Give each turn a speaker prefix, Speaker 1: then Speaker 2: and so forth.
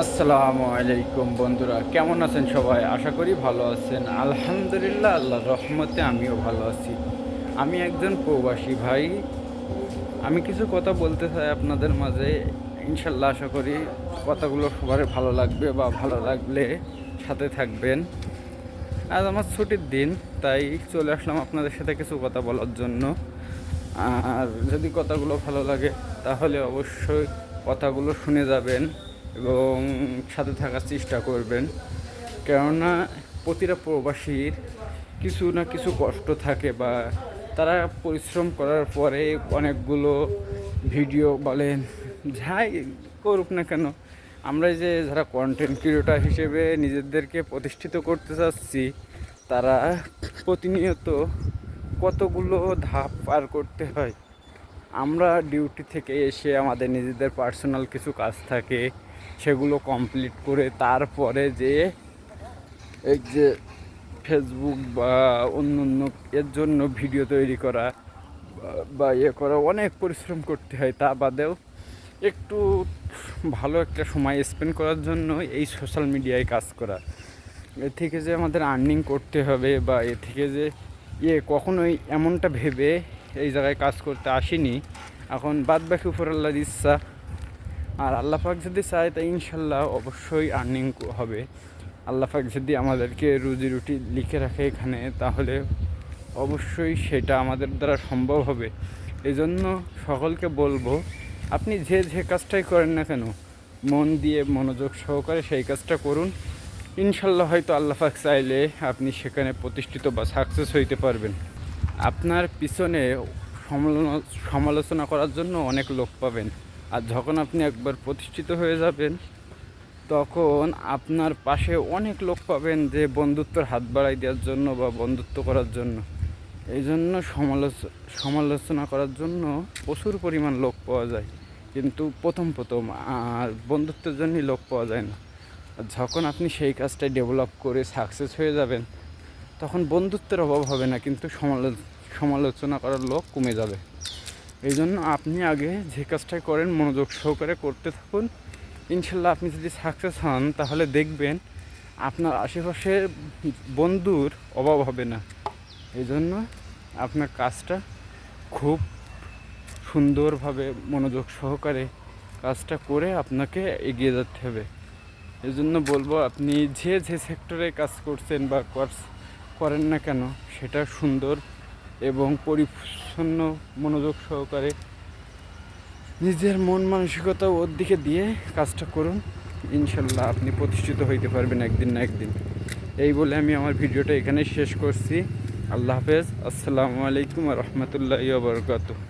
Speaker 1: আসসালামু আলাইকুম বন্ধুরা, কেমন আছেন সবাই? আশা করি ভালো আছেন। আলহামদুলিল্লাহ, আল্লাহর রহমতে আমিও ভালো আছি। আমি একজন প্রবাসী ভাই। আমি কিছু কথা বলতে চাই আপনাদের মাঝে। ইনশাল্লাহ আশা করি কথাগুলো সবার ভালো লাগবে, বা ভালো লাগলে সাথে থাকবেন। আজ আমার ছুটির দিন, তাই চলে আসলাম আপনাদের সাথে কিছু কথা বলার জন্য। আর যদি কথাগুলো ভালো লাগে তাহলে অবশ্যই কথাগুলো শুনে যাবেন এবং সাথে থাকার চেষ্টা করবেন। কেননা প্রতিটা প্রবাসীর কিছু না কিছু কষ্ট থাকে, বা তারা পরিশ্রম করার পরে অনেকগুলো ভিডিও বলেন, যাই করুক না কেন, আমরা যে যারা কন্টেন্ট ক্রিয়েটর হিসেবে নিজেদেরকে প্রতিষ্ঠিত করতে চাচ্ছি, তারা প্রতিনিয়ত কতগুলো ধাপ পার করতে হয়। আমরা ডিউটি থেকে এসে আমাদের নিজেদের পার্সোনাল কিছু কাজ থাকে, সেগুলো কমপ্লিট করে তারপরে যে এই যে ফেসবুক বা অন্য অন্য এর জন্য ভিডিও তৈরি করা বা ইয়ে করা, অনেক পরিশ্রম করতে হয়। তা বাদেও একটু ভালো একটা সময় স্পেন্ড করার জন্য এই সোশ্যাল মিডিয়ায় কাজ করা। এ থেকে যে আমাদের আর্নিং করতে হবে, বা এ থেকে যে কখনোই এমনটা ভেবে এই জায়গায় কাজ করতে আসিনি। এখন বাদ বাকি উপর আল্লাহর ইচ্ছা। আর আল্লাহ পাক যদি চায় তাই ইনশাল্লাহ অবশ্যই আর্নিং হবে। আল্লাহ পাক যদি আমাদেরকে রুজি রুটি লিখে রাখে এখানে, তাহলে অবশ্যই সেটা আমাদের দ্বারা সম্ভব হবে। এই জন্য সকলকে বলবো, আপনি যে যে কাজটাই করেন না কেন, মন দিয়ে মনোযোগ সহকারে সেই কাজটা করুন। ইনশাল্লাহ হয়তো আল্লাহ পাক চাইলে আপনি সেখানে প্রতিষ্ঠিত বা সাকসেস হইতে পারবেন। আপনার পিছনে সমালোচনা করার জন্য অনেক লোক পাবেন। আর যখন আপনি একবার প্রতিষ্ঠিত হয়ে যাবেন, তখন আপনার পাশে অনেক লোক পাবেন যে বন্ধুত্বর হাত বাড়াই দেওয়ার জন্য বা বন্ধুত্ব করার জন্য। এই জন্য সমালোচনা করার জন্য প্রচুর পরিমাণ লোক পাওয়া যায়, কিন্তু প্রথম আর বন্ধুত্বের জন্যই লোক পাওয়া যায় না। আর যখন আপনি সেই কাজটা ডেভেলপ করে সাকসেস হয়ে যাবেন, তখন বন্ধুত্বের অভাব হবে না, কিন্তু সমালোচনা করার লোক কমে যাবে। এই জন্য আপনি আগে যে কাজটাই করেন মনোযোগ সহকারে করতে থাকুন। ইনশাল্লাহ আপনি যদি সাকসেস হন, তাহলে দেখবেন আপনার আশেপাশে বন্ধুর অভাব হবে না। এই জন্য আপনার কাজটা খুব সুন্দরভাবে মনোযোগ সহকারে কাজটা করে আপনাকে এগিয়ে যেতে হবে। এই জন্য বলবো, আপনি যে যে সেক্টরে কাজ করছেন বা করেন না কেন, সেটা সুন্দর এবং পরিচ্ছন্ন মনোযোগ সহকারে নিজের মন মানসিকতা ওর দিকে দিয়ে কাজটা করুন। ইনশাল্লাহ আপনি প্রতিষ্ঠিত হইতে পারবেন একদিন না একদিন। এই বলে আমি আমার ভিডিওটা এখানে শেষ করছি। আল্লাহ হাফেজ। আসসালামু আলাইকুম ওয়া রাহমাতুল্লাহি ওয়া বারাকাতুহু।